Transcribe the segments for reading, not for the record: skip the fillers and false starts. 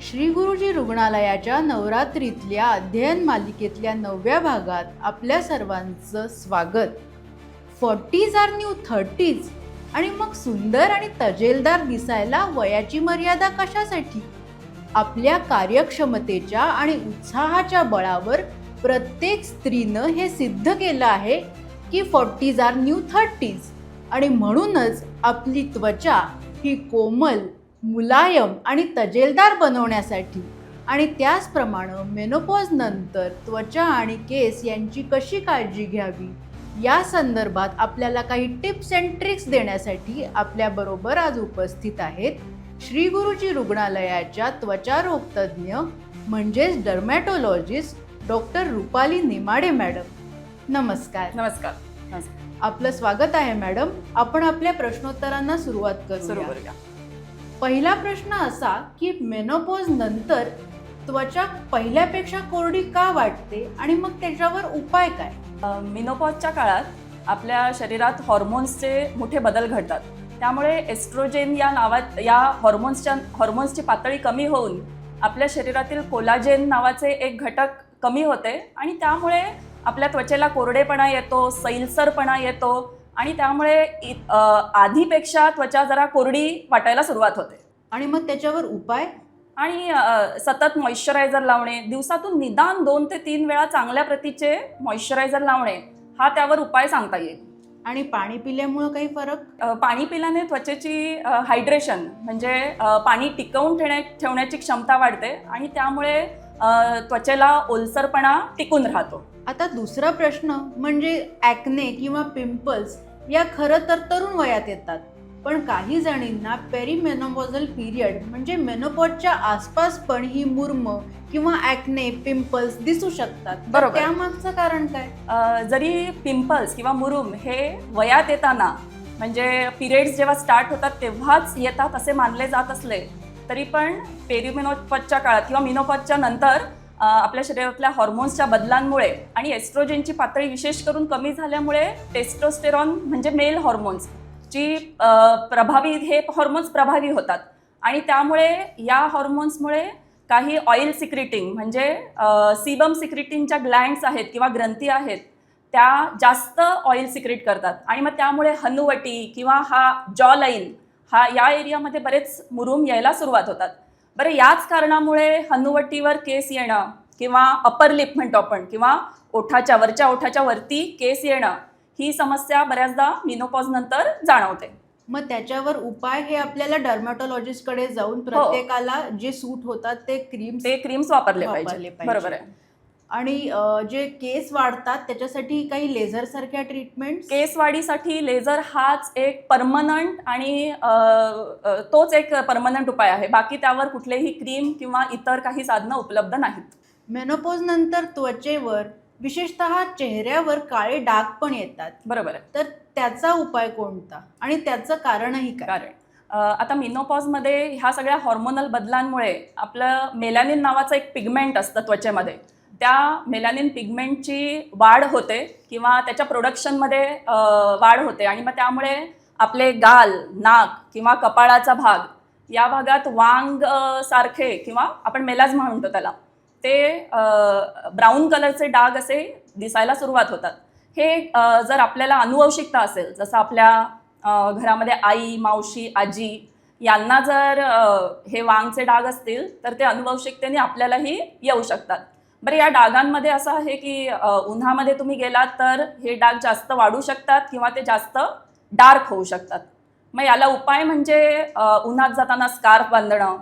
श्री गुरुजी रुग्णालयाच्या नवरात्रीतल्या अध्ययन मालिकेतल्या 9व्या भागात आपल्या सर्वांचं स्वागत. 40s आर न्यू 30s आणि मग सुंदर आणि तजेलदार दिसायला वयाची मर्यादा कशासाठी? आपल्या कार्यक्षमतेच्या आणि उत्साहाच्या बळावर प्रत्येक स्त्रीनं हे सिद्ध केलं आहे की 40s आर न्यू 30s आणि म्हणूनच आपली त्वचा ही कोमल, मुलायम आणि तजेलदार बनवण्यासाठी आणि त्याचप्रमाणे मेनोपॉज नंतर त्वचा आणि केस यांची कशी काळजी घ्यावी या संदर्भात आपल्याला काही टिप्स अँड ट्रिक्स देण्यासाठी आपल्याबरोबर आज उपस्थित आहेत श्री गुरुजी रुग्णालयाच्या त्वचारोग तज्ज्ञ म्हणजेच डर्मॅटोलॉजिस्ट डॉक्टर रुपाली नेमाडे मॅडम. नमस्कार. नमस्कार. आपलं स्वागत आहे मॅडम. आपण आपल्या प्रश्नोत्तरांना सुरुवात करूया. पहिला प्रश्न असा की मेनोपॉज नंतर त्वचा पहिल्यापेक्षा कोरडी का वाटते आणि मग त्याच्यावर उपाय काय? मेनोपॉजच्या काळात आपल्या शरीरात हॉर्मोन्सचे मोठे बदल घडतात. त्यामुळे एस्ट्रोजेन या हॉर्मोन्सची पातळी कमी होऊन आपल्या शरीरातील कोलाजेन नावाचे एक घटक कमी होते आणि त्यामुळे आपल्या त्वचेला कोरडेपणा येतो, सैलसरपणा येतो आणि त्यामुळे आधीपेक्षा त्वचा जरा कोरडी वाटायला सुरुवात होते. आणि मग त्याच्यावर उपाय? आणि सतत मॉइश्चरायझर लावणे, दिवसातून निदान 2 ते 3 वेळा चांगल्या प्रतीचे मॉइश्चरायझर लावणे हा त्यावर उपाय सांगता येईल. आणि पाणी पिल्यामुळे काही फरक? पाणी पिल्याने त्वचेची हायड्रेशन म्हणजे पाणी टिकवून ठेवण्याची क्षमता वाढते आणि त्यामुळे त्वचेला ओलसरपणा टिकून राहतो. आता दुसरा प्रश्न म्हणजे ॲक्ने किंवा पिंपल्स या खरं तर तरुण वयात येतात, पण काही जणींना पेरीमेनोपॉझल पिरियड म्हणजे मेनोपॉजच्या आसपास पण ही मुर्म किंवा ॲक्ने, पिंपल्स दिसू शकतात. बरोबर. त्यामागचं कारण काय? जरी पिंपल्स किंवा मुरुम हे वयात येताना म्हणजे पिरियड्स जेव्हा स्टार्ट होतात तेव्हाच येतात असे मानले जात असले तरी पण पेरीमेनोपॉजच्या काळात किंवा मेनोपॉजच्या नंतर आपल्या शरीरातल्या हॉर्मोन्सच्या बदलांमुळे आणि एस्ट्रोजेनची पातळी विशेष करून कमी झाल्यामुळे टेस्टोस्टेरॉन म्हणजे मेल हॉर्मोन्सची हे हॉर्मोन्स प्रभावी होतात आणि त्यामुळे या हॉर्मोन्समुळे काही ऑइल सिक्रिटिंग म्हणजे सीबम सिक्रिटिंगच्या ग्लँड्स आहेत किंवा ग्रंथी आहेत त्या जास्त ऑइल सिक्रिट करतात आणि मग त्यामुळे हनुवटी किंवा हा जॉ लाईन या एरियामध्ये बरेच मुरूम यायला सुरुवात होतात. बरं, याच कारणामुळे हनुवटीवर केस येणं किंवा अपर लिप म्हणतो आपण किंवा वरच्या ओठाच्या वरती केस येणं ही समस्या बऱ्याचदा मेनोपॉज नंतर जाणवते. मग त्याच्यावर उपाय हे आपल्याला डर्मॅटोलॉजिस्टकडे जाऊन प्रत्येकाला जे सूट होतात ते क्रीम्स वापरले पाहिजे. बरोबर आहे. आणि जे केस वाढतात त्याच्यासाठी काही लेझर सारख्या ट्रीटमेंट? केस वाढीसाठी लेझर हाच एक परमनंट आणि तोच एक परमनंट उपाय आहे. बाकी त्यावर कुठलेही क्रीम किंवा इतर काही साधनं उपलब्ध नाहीत. मेनोपॉज नंतर त्वचेवर विशेषतः चेहऱ्यावर काळे डाग पण येतात. बरोबर आहे. तर त्याचा उपाय कोणता आणि त्याचं कारणही काय? आता मेनोपॉजमध्ये ह्या सगळ्या हॉर्मोनल बदलांमुळे आपलं मेलॅनिन नावाचं एक पिगमेंट असतं त्वचेमध्ये, त्या मेलॅनिन पिगमेंटची वाढ होते किंवा त्याच्या प्रोडक्शनमध्ये वाढ होते आणि मग त्यामुळे आपले गाल, नाक किंवा कपाळाचा भाग या भागात वांग सारखे किंवा आपण मेलाझ्मा म्हणतो त्याला, ते ब्राऊन कलरचे डाग असे दिसायला सुरुवात होतात. हे जर आपल्याला अनुवंशिकता असेल, जसं आपल्या घरामध्ये आई, मावशी, आजी यांना जर हे वांगचे डाग असतील तर ते अनुवंशिकतेने आपल्यालाही येऊ शकतात. बरं, या डागांमध्ये असं आहे की उन्हामध्ये तुम्ही गेलात तर हे डाग जास्त वाढू शकतात किंवा ते जास्त डार्क होऊ शकतात. मग याला उपाय म्हणजे उन्हात जाताना स्कार्फ बांधणं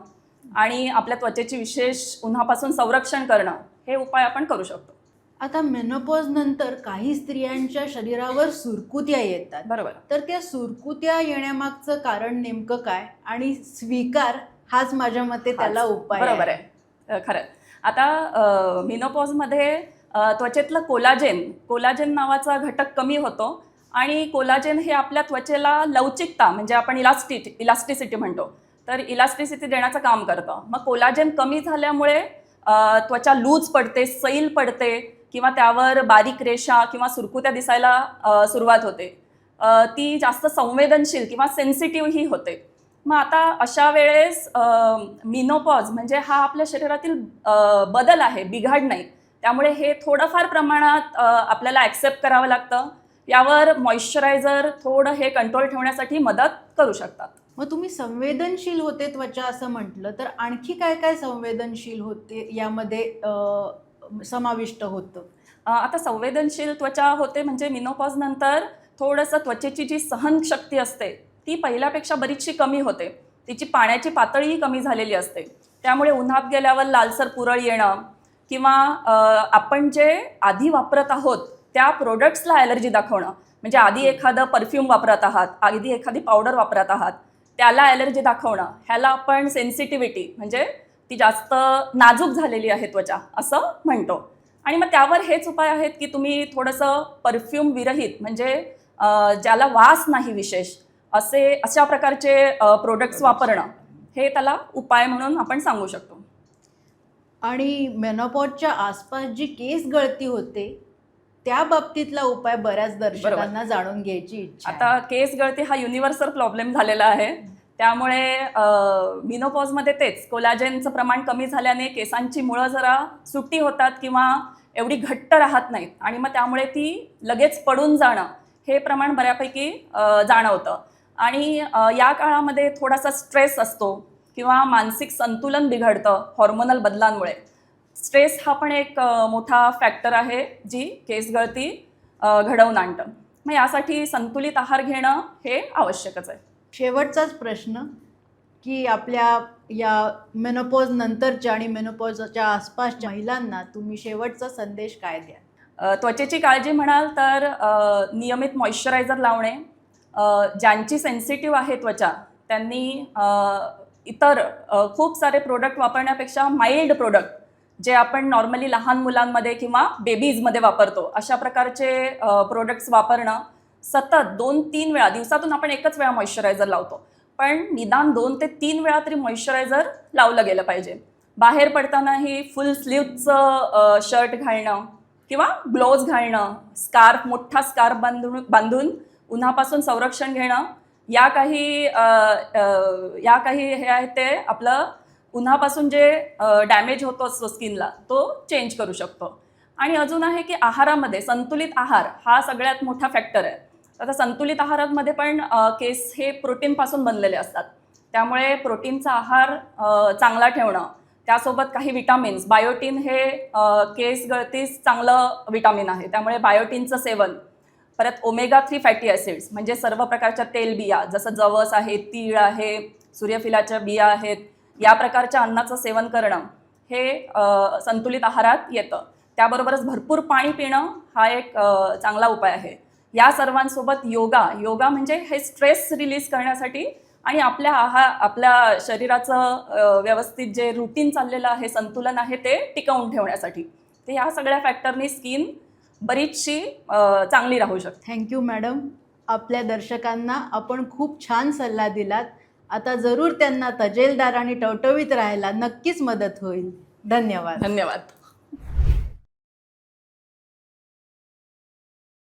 आणि आपल्या त्वचेची विशेष उन्हापासून संरक्षण करणं हे उपाय आपण करू शकतो. आता मेनोपॉज नंतर काही स्त्रियांच्या शरीरावर सुरकुत्या येतात. बरोबर. तर त्या सुरकुत्या येण्यामागचं कारण नेमकं काय आणि स्वीकार हाच माझ्या मते त्याला उपाय? बरोबर आहे. खरं. आता मेनोपॉजमध्ये त्वचेतलं कोलाजेन नावाचा घटक कमी होतो आणि कोलाजेन हे आपल्या त्वचेला लवचिकता म्हणजे आपण इलास्टिसिटी म्हणतो, तर इलास्टिसिटी देण्याचं काम करतं. मग कोलाजेन कमी झाल्यामुळे त्वचा लूज पडते, सैल पडते किंवा त्यावर बारीक रेषा किंवा सुरकुत्या दिसायला सुरुवात होते. ती जास्त संवेदनशील किंवा सेन्सिटिव्ह ही होते. मग आता अशा वेळेस मिनोपॉज म्हणजे हा आपल्या शरीरातील बदल आहे, बिघाड नाही. त्यामुळे हे थोडंफार प्रमाणात आपल्याला ॲक्सेप्ट करावं लागतं. यावर मॉइश्चरायझर थोडं हे कंट्रोल ठेवण्यासाठी मदत करू शकतात. मग तुम्ही संवेदनशील होते त्वचा असं म्हटलं, तर आणखी काय काय संवेदनशील होते यामध्ये समाविष्ट होतं? आता संवेदनशील त्वचा होते म्हणजे मिनोपॉज नंतर थोडंसं त्वचेची जी सहनशक्ती असते ती पहिल्यापेक्षा बरीचशी कमी होते. तिची पाण्याची पातळीही कमी झालेली असते. त्यामुळे उन्हात गेल्यावर लालसर पुरळ येणं किंवा आपण जे आधी वापरत आहोत त्या प्रोडक्ट्सला ॲलर्जी दाखवणं, म्हणजे आधी एखादं परफ्यूम वापरत आहात, आधी एखादी पावडर वापरत आहात, त्याला ॲलर्जी दाखवणं, ह्याला आपण सेन्सिटिव्हिटी म्हणजे ती जास्त नाजूक झालेली आहे त्वचा असं म्हणतो. आणि मग त्यावर हेच उपाय आहेत की तुम्ही थोडंसं परफ्यूम विरहित म्हणजे ज्याला वास नाही विशेष अशा प्रकारचे प्रोडक्ट्स वापरणं हे त्याला उपाय म्हणून आपण सांगू शकतो. आणि मेनोपॉजच्या आसपास जी केस गळती होते त्या बाबतीतला उपाय बऱ्याच दर्शकांना जाणून घ्यायची इच्छा आहे. आता केस गळती हा युनिव्हर्सल प्रॉब्लेम झालेला आहे. त्यामुळे मिनोपॉजमध्ये तेच कोलॅजेनचं प्रमाण कमी झाल्याने केसांची मुळं जरा सुट्टी होतात किंवा एवढी घट्ट राहत नाहीत आणि मग त्यामुळे ती लगेच पडून जाणं हे प्रमाण बऱ्यापैकी जाणवतं. आणि या काळामध्ये थोडासा स्ट्रेस असतो किंवा मानसिक संतुलन बिघडतं हॉर्मोनल बदलांमुळे. स्ट्रेस हा पण एक मोठा फॅक्टर आहे जी केस गळती घडवून आणतं. मग यासाठी संतुलित आहार घेणं हे आवश्यकच आहे. शेवटचाच प्रश्न की आपल्या या मेनोपॉज नंतरच्या आणि मेनोपॉजच्या आसपासच्या महिलांना तुम्ही शेवटचा संदेश काय द्या? त्वचेची काळजी म्हणाल तर नियमित मॉइश्चरायझर लावणे. ज्यांची सेन्सिटिव्ह आहे त्वचा त्यांनी इतर खूप सारे प्रोडक्ट वापरण्यापेक्षा माइल्ड प्रोडक्ट जे आपण नॉर्मली लहान मुलांमध्ये किंवा बेबीजमध्ये वापरतो अशा प्रकारचे प्रोडक्ट्स वापरणं. सतत 2-3 वेळा दिवसातून आपण एकच वेळा मॉइश्चरायझर लावतो, पण निदान 2 ते 3 वेळा तरी मॉइश्चरायझर लावलं गेलं पाहिजे. बाहेर पडतानाही फुल स्लीव्हचं शर्ट घालणं किंवा ग्लोव्ज घालणं, स्कार्फ मोठा स्कार्फ बांधून उन्हापासून संरक्षण घेणं, या काही हे आहे ते आपलं उन्हापासून जे डॅमेज होतो स्किनला तो चेंज करू शकतो. आणि अजून आहे की आहारामध्ये संतुलित आहार हा सगळ्यात मोठा फॅक्टर आहे. आता संतुलित आहारामध्ये पण केस हे प्रोटीनपासून बनलेले असतात. त्यामुळे प्रोटीनचा आहार चांगला ठेवणं, त्यासोबत काही विटामिन्स, बायोटीन हे केस गळतीस चांगलं विटामिन आहे त्यामुळे बायोटीनचं सेवन, परत ओमेगा-3 फॅटी ॲसिड्स म्हणजे सर्व प्रकारच्या तेलबिया जसं जवस आहे, तीळ आहे, सूर्यफुलाच्या बिया आहेत, या प्रकारच्या अन्नाचं सेवन करणं हे संतुलित आहारात येतं. त्याबरोबरच भरपूर पाणी पिणं हा एक चांगला उपाय आहे. या सर्वांसोबत योगा म्हणजे हे स्ट्रेस रिलीज करण्यासाठी आणि आपल्या शरीराचं व्यवस्थित जे रुटीन चाललेलं आहे, संतुलन आहे ते टिकवून ठेवण्यासाठी. तर ह्या सगळ्या फॅक्टरनी स्किन बरीचशी चांगली राहू शकते. Thank you madam. आपल्या दर्शकांना आपण खूप छान सल्ला दिलात. आता जरूर त्यांना तजेलदार आणि टवटवीत राहायला नक्कीच मदत होईल. धन्यवाद. धन्यवाद.